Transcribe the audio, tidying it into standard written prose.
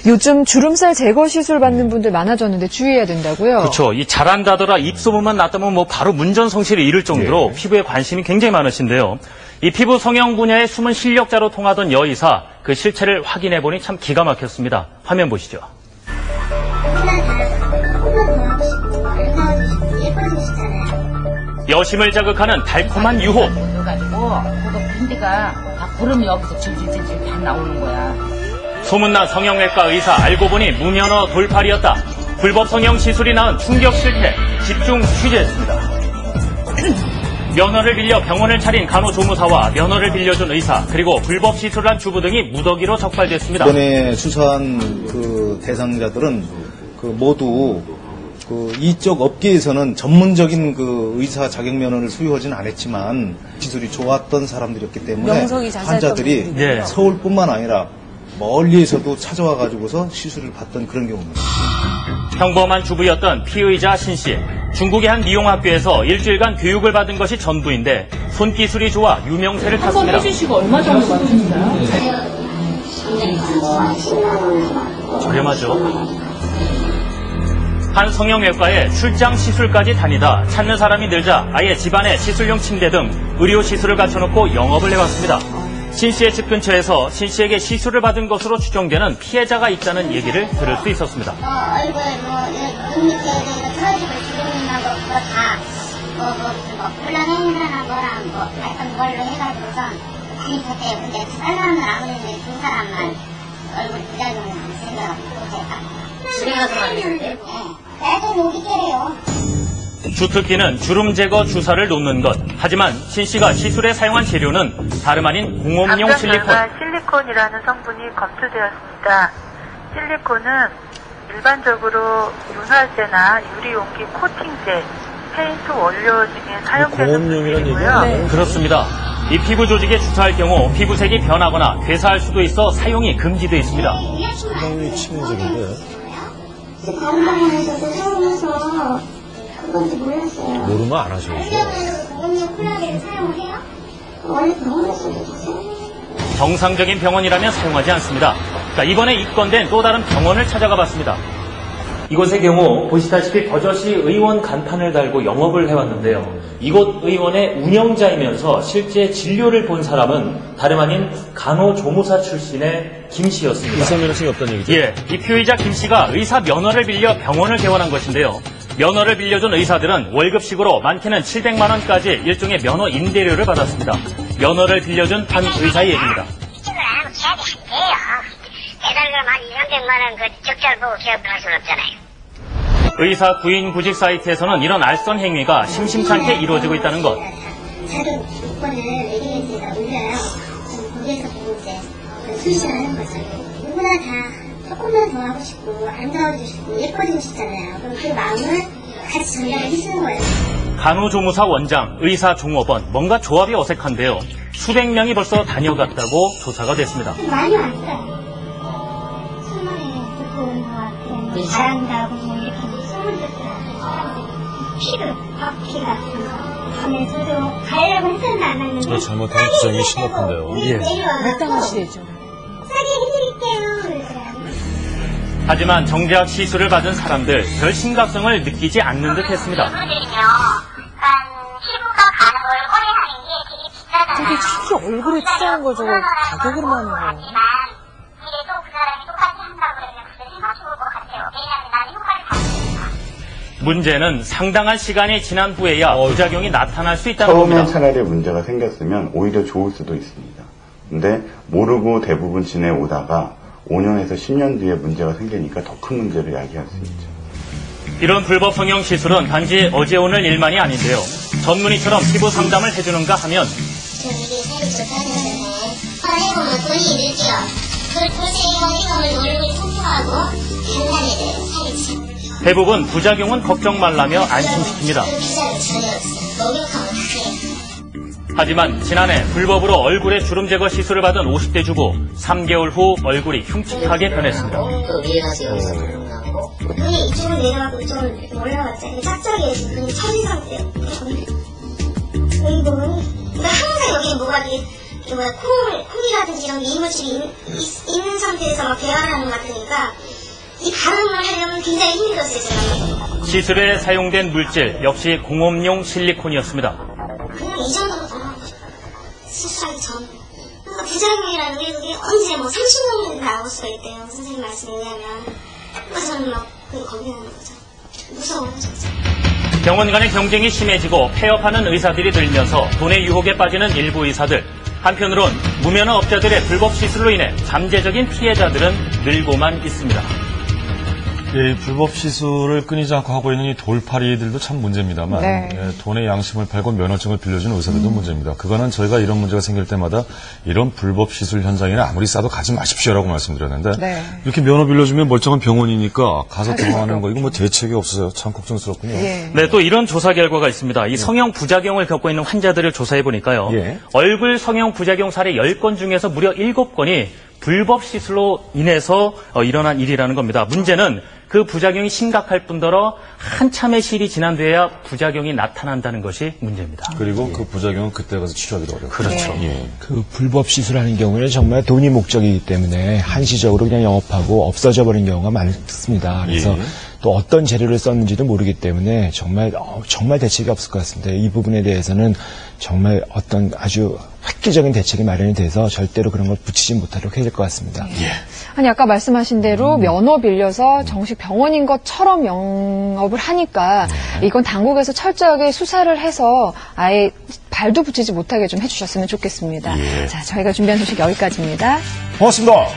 요즘 주름살 제거 시술 받는 분들 많아졌는데 주의해야 된다고요? 그렇죠. 이 잘한다더라 입소문만 났다면 뭐 바로 문전성시를 이룰 정도로 피부에 관심이 굉장히 많으신데요. 이 피부 성형 분야의 숨은 실력자로 통하던 여의사, 그 실체를 확인해보니 참 기가 막혔습니다. 화면 보시죠. 여심을 자극하는 달콤한 유혹. 그래가지고 그거 빈대가 막 구름이 여기서 질질질질 다 나오는 거야. 소문난 성형외과 의사 알고 보니 무면허 돌팔이었다. 불법 성형 시술이 낳은 충격 실태. 집중 취재했습니다. 면허를 빌려 병원을 차린 간호조무사와 면허를 빌려준 의사, 그리고 불법 시술을 한 주부 등이 무더기로 적발됐습니다. 이번에 수사한 그 대상자들은 모두 이쪽 업계에서는 전문적인 의사 자격 면허를 수여하지는 않았지만 기술이 좋았던 사람들이었기 때문에 환자들이 서울뿐만 아니라 멀리에서도 찾아와 가지고서 시술을 받던 그런 경우입니다. 평범한 주부였던 피의자 신 씨. 중국의 한 미용학교에서 일주일간 교육을 받은 것이 전부인데 손기술이 좋아 유명세를 탔습니다. 한번 해주시고 얼마 정도 받으셨나요? 저렴하죠. 한 성형외과에 출장 시술까지 다니다 찾는 사람이 늘자 아예 집안에 시술용 침대 등 의료 시술을 갖춰놓고 영업을 해왔습니다. 신 씨의 집 근처에서 신 씨에게 시술을 받은 것으로 추정되는 피해자가 있다는 얘기를 들을 수 있었습니다. 얼굴 눈 밑에 털어지고 주름이 나고 그거 다 불량행위라는 거랑 어떤 걸로 해가지고서 다니셨대요. 근데 다른 사람은 아무래도 두 사람만 얼굴 부작용이 생겨가지고 제가 집에 가서 했는데 계속 여기 때려요. 주특기는 주름 제거 주사를 놓는 것. 하지만 신 씨가 시술에 사용한 재료는 다름 아닌 공업용 실리콘. 실리콘이라는 성분이 검출되었습니다. 실리콘은 일반적으로 윤활제나 유리용기 코팅제, 페인트 원료 중에 사용되는 물질이고요. 네. 그렇습니다. 이 피부 조직에 주사할 경우 피부색이 변하거나 괴사할 수도 있어 사용이 금지되어 있습니다. 상당히 치명적인데. 건강에서도 사용해서 그건지 몰랐어요. 모르면 안 하셔야죠. 공업용 콜라겐을 사용을 해요? 원래 병원에서도 사용해요? 정상적인 병원이라면 사용하지 않습니다. 자, 이번에 입건된 또 다른 병원을 찾아가 봤습니다. 이곳의 경우 보시다시피 버젓이 의원 간판을 달고 영업을 해왔는데요. 이곳 의원의 운영자이면서 실제 진료를 본 사람은 다름 아닌 간호조무사 출신의 김 씨였습니다. 의사 면허증이 없다는 얘기죠? 예, 이 피의자 김 씨가 의사 면허를 빌려 병원을 개원한 것인데요. 면허를 빌려준 의사들은 월급식으로 많게는 700만 원까지 일종의 면허 임대료를 받았습니다. 면허를 빌려준 한 의사의 얘기입니다. 이쪽을 안 하면 계약이 안 돼요. 매달 그럼 한 200~300만 원 적자를 보고 계약을 할 수는 없잖아요. 의사 구인 구직 사이트에서는 이런 알선 행위가 심심찮게 이루어지고 있다는 것. 자격 조건을 레귤레이터에다 올려요. 거기에서 보고 이제 수시를 하는 거죠. 누구나 다 조금만 더 하고 싶고 아름다워지고 싶고 예뻐지고 싶잖아요. 그럼 그 마음을 같이 전달을 해주는 거예요. 간호조무사 원장, 의사 종업원, 뭔가 조합이 어색한데요. 수백 명이 벌써 다녀갔다고 조사가 됐습니다. 많이 왔어요. 수많이 듣고 온 것 같아요. 잘한다고 뭐 이렇게 소문 듣더라고요. 사람들이 피를 피가 근데 저도 가려고 했었는데 안 했는데 잘못한 부정이 심각한데요. 예. 마땅하시대죠. 싸게 해드릴게요. 그러더라고요. 하지만 정작 시술을 받은 사람들 별 심각성을 느끼지 않는 듯 했습니다. 피부가 가는 얼굴에 하는 게 되게 비싸잖아요. 저게 특히 얼굴에 투자하는 거 저거 가격으로만 하는 거. 그래도 그 사람이 똑같이 한다고 그러면 그때 생각 좋을 것 같아요. 왜냐하면 나는 효과를 봤으니까. 문제는 상당한 시간이 지난 후에야 부작용이 나타날 수 있다는 처음에 겁니다. 차라리 문제가 생겼으면 오히려 좋을 수도 있습니다. 근데 모르고 대부분 지내오다가 5년에서 10년 뒤에 문제가 생기니까 더 큰 문제를 야기할 수 있죠. 이런 불법 성형 시술은 단지 어제 오늘 일만이 아닌데요. 전문의처럼 피부 상담을 해주는가 하면 전 이게 살이 좋다는데 해보면 돈이 늘죠. 그걸 보세요. 얼굴이 통통하고 단단해져요. 살이 참. 대부분 부작용은 걱정 말라며 안심시킵니다. 비자를 전혀 없어요. 목욕하면 다 해요. 하지만 지난해 불법으로 얼굴에 주름 제거 시술을 받은 50대 주부 3개월 후 얼굴이 흉측하게 변했습니다. 눈이 이쪽으로 내려가고 이쪽으로 올라갔잖아요. 짝짝이 그냥 처진 상태예요. 여기 보면 항상 여기 뭐가 이렇게 콩이라든지 이런 이물질이 있는 상태에서 막 대화를 하는 것 같으니까 이 발음을 하려면 굉장히 힘들었어요, 제가. 시술에 사용된 물질 역시 공업용 실리콘이었습니다. 그냥 이 정도로 돌아가고 싶어요. 수술하기 전에. 그러니까 부작용이라는 게 그게 언제 뭐 30년 전에 나올 수가 있대요. 선생님 말씀에 의하면. 그래서 저는 막 그게 겁나는 거죠. 무서워요, 진짜. 병원 간의 경쟁이 심해지고 폐업하는 의사들이 늘면서 돈의 유혹에 빠지는 일부 의사들. 한편으론 무면허 업자들의 불법 시술로 인해 잠재적인 피해자들은 늘고만 있습니다. 예, 이 불법 시술을 끊이지 않고 하고 있는 이 돌팔이들도 참 문제입니다만 네. 예, 돈의 양심을 팔고 면허증을 빌려주는 의사들도 문제입니다. 그거는 저희가 이런 문제가 생길 때마다 이런 불법 시술 현장에는 아무리 싸도 가지 마십시오라고 말씀드렸는데 네. 이렇게 면허 빌려주면 멀쩡한 병원이니까 가서 들어가는 거 이거 뭐 대책이 없어요. 참 걱정스럽군요. 예. 네, 또 이런 조사 결과가 있습니다. 이 성형 부작용을 겪고 있는 환자들을 조사해 보니까요. 예. 얼굴 성형 부작용 사례 10건 중에서 무려 7건이 불법 시술로 인해서 일어난 일이라는 겁니다. 문제는 그 부작용이 심각할 뿐더러 한참의 시일이 지난 뒤에야 부작용이 나타난다는 것이 문제입니다. 그리고 그 부작용은 그때 가서 치료하기도 어렵고. 그렇죠. 예. 그 불법 시술하는 경우에는 정말 돈이 목적이기 때문에 한시적으로 그냥 영업하고 없어져 버린 경우가 많습니다. 그래서 예. 또 어떤 재료를 썼는지도 모르기 때문에 정말 대책이 없을 것 같습니다. 이 부분에 대해서는 정말 어떤 아주 획기적인 대책이 마련이 돼서 절대로 그런 걸 붙이지 못하도록 해야 될 것 같습니다. 아니 아까 말씀하신 대로 면허 빌려서 정식 병원인 것처럼 영업을 하니까 이건 당국에서 철저하게 수사를 해서 아예 발도 붙이지 못하게 좀 해주셨으면 좋겠습니다. 자, 저희가 준비한 소식 여기까지입니다. 고맙습니다.